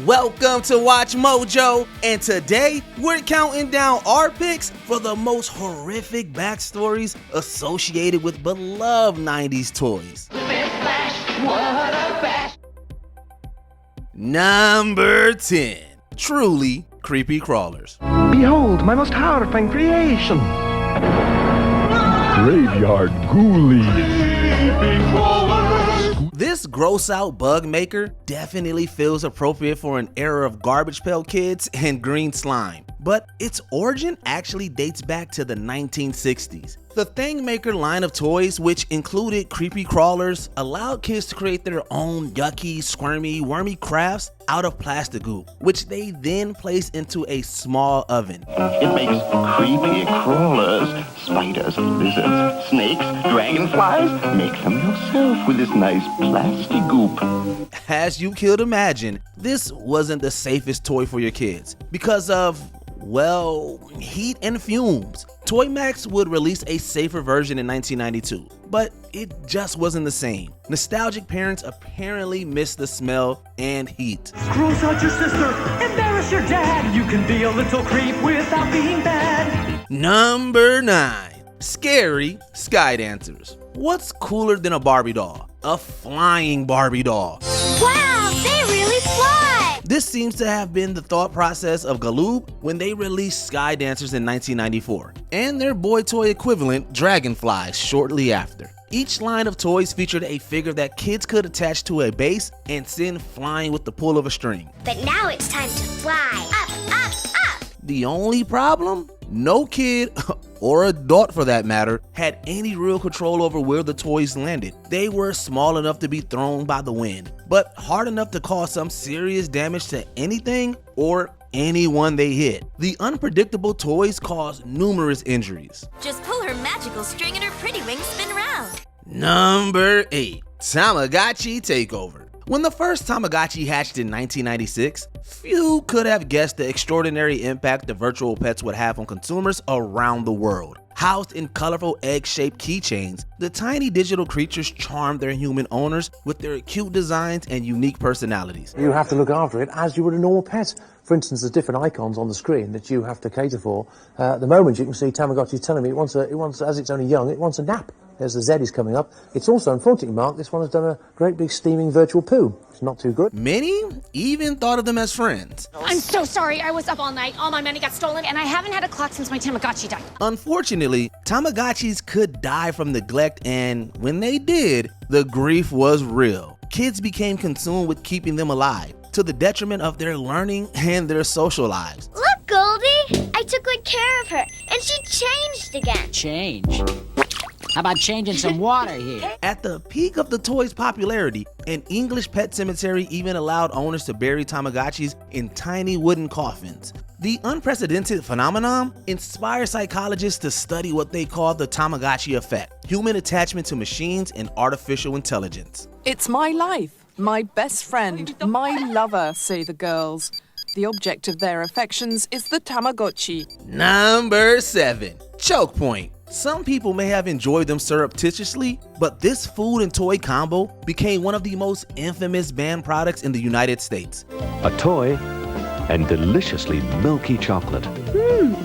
Welcome to Watch Mojo, and today we're counting down our picks for the most horrific backstories associated with beloved 90s toys. Number 10. Truly creepy crawlers. Behold my most horrifying creation. Graveyard ghoulies. This gross out bug maker definitely feels appropriate for an era of Garbage Pail Kids and green slime, but its origin actually dates back to the 1960s. The Thing Maker line of toys, which included creepy crawlers, allowed kids to create their own yucky, squirmy, wormy crafts out of plastic goop, which they then placed into a small oven. It makes creepy crawlers, spiders, lizards, snakes, dragonflies. Make them yourself with this nice plastic goop. As you could imagine, this wasn't the safest toy for your kids because of, well, heat and fumes. Toy Max would release a safer version in 1992, but it just wasn't the same. Nostalgic parents apparently missed the smell and heat. Gross out your sister, embarrass your dad. You can be a little creep without being bad. Number 9. Scary Sky Dancers. What's cooler than a Barbie doll? A flying Barbie doll. Wow, they really fly! This seems to have been the thought process of Galoob when they released Sky Dancers in 1994, and their boy toy equivalent, Dragonflies, shortly after. Each line of toys featured a figure that kids could attach to a base and send flying with the pull of a string. But now it's time to fly. Up, up, up! The only problem? No kid, or adult for that matter, had any real control over where the toys landed. They were small enough to be thrown by the wind, but hard enough to cause some serious damage to anything or anyone they hit. The unpredictable toys caused numerous injuries. Just pull her magical string and her pretty wings spin around. Number 8. Tamagachi Takeover. When the first Tamagotchi hatched in 1996, few could have guessed the extraordinary impact the virtual pets would have on consumers around the world. Housed in colorful egg-shaped keychains, the tiny digital creatures charmed their human owners with their cute designs and unique personalities. You have to look after it as you would a normal pet. For instance, there's different icons on the screen that you have to cater for. At the moment, you can see Tamagotchi telling me it wants, as it's only young, it wants a nap. There's the Z is coming up. It's also, unfortunately, Mark, this one has done a great big steaming virtual poo. It's not too good. Many even thought of them as friends. I'm so sorry. I was up all night. All my money got stolen, and I haven't had a clock since my Tamagotchi died. Unfortunately, Tamagotchis could die from neglect, and when they did, the grief was real. Kids became consumed with keeping them alive, to the detriment of their learning and their social lives. Look, Goldie! I took good care of her, and she changed again. Change? How about changing some water here? At the peak of the toy's popularity, an English pet cemetery even allowed owners to bury Tamagotchis in tiny wooden coffins. The unprecedented phenomenon inspired psychologists to study what they call the Tamagotchi effect, human attachment to machines and artificial intelligence. It's my life, my best friend, my lover, say the girls. The object of their affections is the Tamagotchi. Number 7. Choke Point. Some people may have enjoyed them surreptitiously, but this food and toy combo became one of the most infamous banned products in the United States. A toy and deliciously milky chocolate.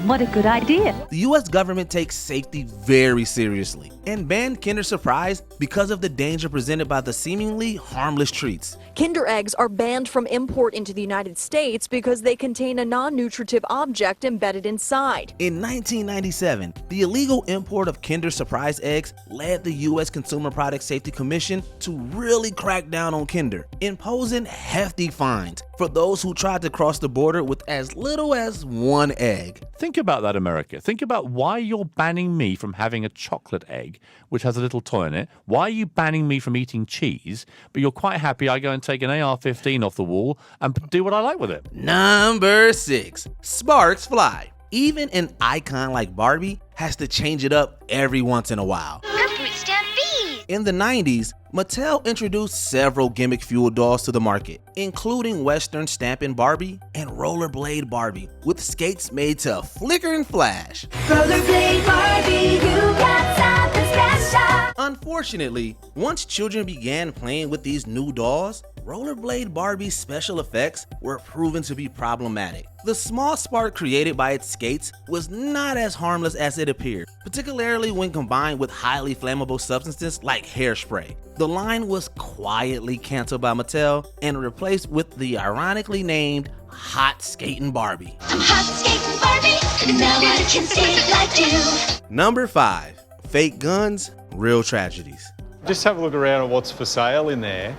What a good idea. The US government takes safety very seriously and banned Kinder Surprise because of the danger presented by the seemingly harmless treats. Kinder eggs are banned from import into the United States because they contain a non-nutritive object embedded inside. In 1997, the illegal import of Kinder Surprise eggs led the US Consumer Product Safety Commission to really crack down on Kinder, imposing hefty fines for those who tried to cross the border with as little as one egg. Think about that, America. Think about why you're banning me from having a chocolate egg, which has a little toy in it. Why are you banning me from eating cheese, but you're quite happy I go and take an AR-15 off the wall and do what I like with it? Number 6. Sparks Fly. Even an icon like Barbie has to change it up every once in a while. Fruit Stampede! In the 90s, Mattel introduced several gimmick-fueled dolls to the market, including Western Stampin' Barbie and Rollerblade Barbie, with skates made to flicker and flash. Rollerblade Barbie, you got something special. Unfortunately, once children began playing with these new dolls, Rollerblade Barbie's special effects were proven to be problematic. The small spark created by its skates was not as harmless as it appeared, particularly when combined with highly flammable substances like hairspray. The line was quietly canceled by Mattel and replaced with the ironically named Hot Skatin' Barbie. I'm hot skating Barbie, now I can skate like you. Number 5. Fake guns, real tragedies. Just have a look around at what's for sale in there.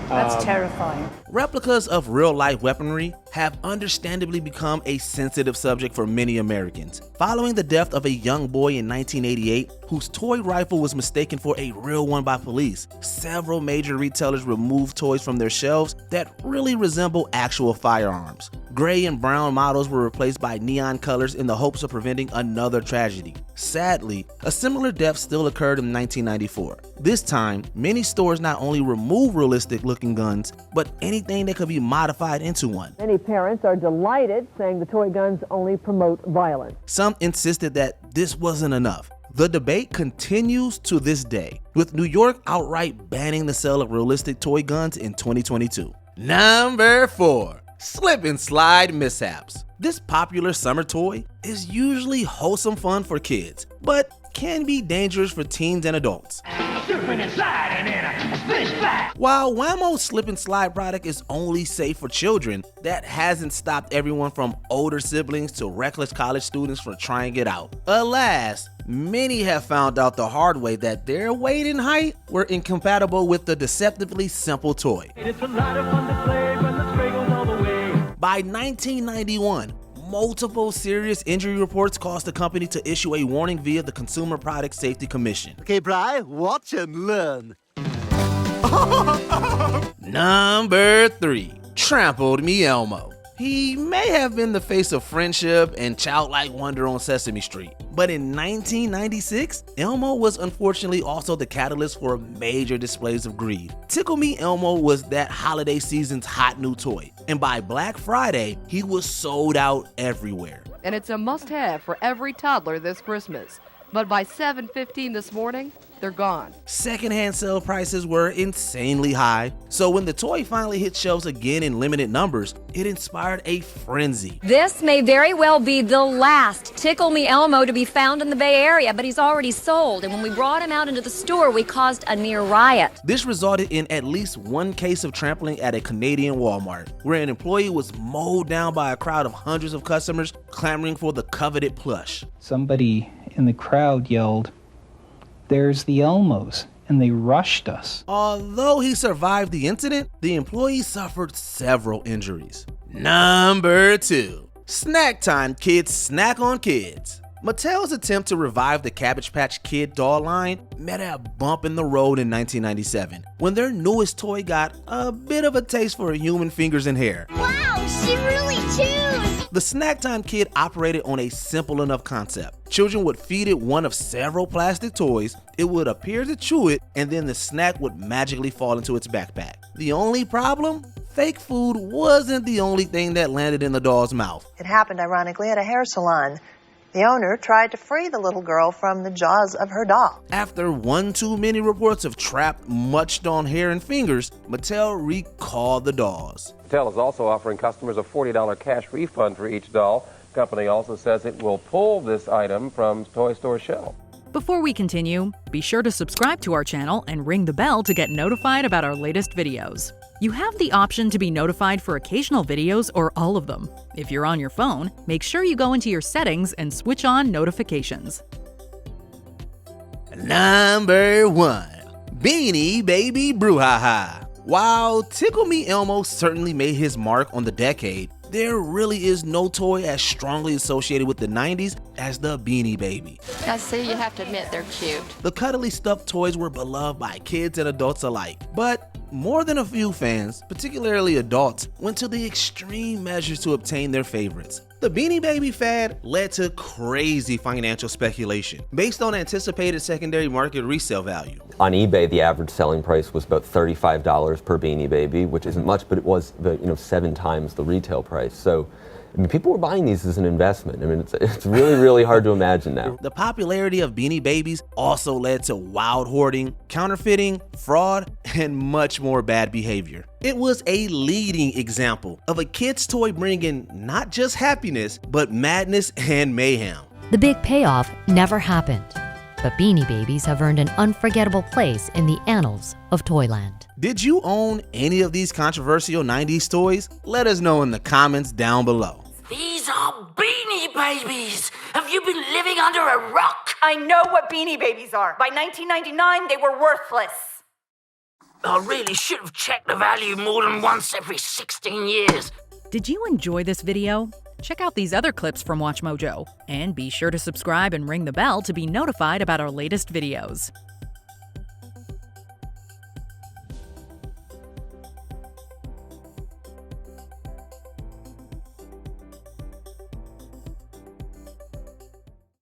That's terrifying. Replicas of real-life weaponry have understandably become a sensitive subject for many Americans. Following the death of a young boy in 1988 whose toy rifle was mistaken for a real one by police, several major retailers removed toys from their shelves that really resemble actual firearms. Gray and brown models were replaced by neon colors in the hopes of preventing another tragedy. Sadly, a similar death still occurred in 1994. This time, many stores not only removed realistic-looking guns, but anything that could be modified into one. Many parents are delighted, saying the toy guns only promote violence. Some insisted that this wasn't enough. The debate continues to this day, with New York outright banning the sale of realistic toy guns in 2022. Number 4. Slip and slide mishaps. This popular summer toy is usually wholesome fun for kids, but can be dangerous for teens and adults. While Whammo's slip and slide product is only safe for children, that hasn't stopped everyone from older siblings to reckless college students from trying it out. Alas, many have found out the hard way that their weight and height were incompatible with the deceptively simple toy. It's a lot of fun to play when the spray goes all the way. By 1991, multiple serious injury reports caused the company to issue a warning via the Consumer Product Safety Commission. Okay, Bri, watch and learn. Number 3. Trampled Me Elmo. He may have been the face of friendship and childlike wonder on Sesame Street, but in 1996, Elmo was unfortunately also the catalyst for major displays of greed. Tickle Me Elmo was that holiday season's hot new toy, and by Black Friday, he was sold out everywhere. And it's a must-have for every toddler this Christmas. But by 7:15 this morning, they're gone. Secondhand sale prices were insanely high, so when the toy finally hit shelves again in limited numbers, it inspired a frenzy. This may very well be the last Tickle Me Elmo to be found in the Bay Area, but he's already sold, and when we brought him out into the store, we caused a near riot. This resulted in at least one case of trampling at a Canadian Walmart, where an employee was mowed down by a crowd of hundreds of customers clamoring for the coveted plush. Somebody in the crowd yelled, "There's the Elmos," and they rushed us. Although he survived the incident, the employee suffered several injuries. Number 2. Snack time, kids snack on kids. Mattel's attempt to revive the Cabbage Patch Kid doll line met a bump in the road in 1997, when their newest toy got a bit of a taste for human fingers and hair. Wow, she really chews! The Snack Time Kid operated on a simple enough concept. Children would feed it one of several plastic toys, it would appear to chew it, and then the snack would magically fall into its backpack. The only problem? Fake food wasn't the only thing that landed in the doll's mouth. It happened, ironically, at a hair salon. The owner tried to free the little girl from the jaws of her doll. After one too many reports of trapped, munched on hair and fingers, Mattel recalled the dolls. Mattel is also offering customers a $40 cash refund for each doll. The company also says it will pull this item from toy store shelves. Before we continue, be sure to subscribe to our channel and ring the bell to get notified about our latest videos. You have the option to be notified for occasional videos or all of them. If you're on your phone, make sure you go into your settings and switch on notifications. Number 1. Beanie Baby Brouhaha. While Tickle Me Elmo certainly made his mark on the decade, there really is no toy as strongly associated with the 90s as the Beanie Baby. Now see, you have to admit they're cute. The cuddly stuffed toys were beloved by kids and adults alike, but more than a few fans, particularly adults, went to the extreme measures to obtain their favorites. The Beanie Baby fad led to crazy financial speculation based on anticipated secondary market resale value. On eBay, the average selling price was about $35 per Beanie Baby, which isn't much, but it was 7 times the retail price. So I mean, people were buying these as an investment. I mean, it's really, really hard to imagine now. The popularity of Beanie Babies also led to wild hoarding, counterfeiting, fraud, and much more bad behavior. It was a leading example of a kid's toy bringing not just happiness, but madness and mayhem. The big payoff never happened, but Beanie Babies have earned an unforgettable place in the annals of Toyland. Did you own any of these controversial 90s toys? Let us know in the comments down below. These are Beanie Babies! Have you been living under a rock? I know what Beanie Babies are. By 1999, they were worthless. I really should have checked the value more than once every 16 years. Did you enjoy this video? Check out these other clips from WatchMojo, and be sure to subscribe and ring the bell to be notified about our latest videos.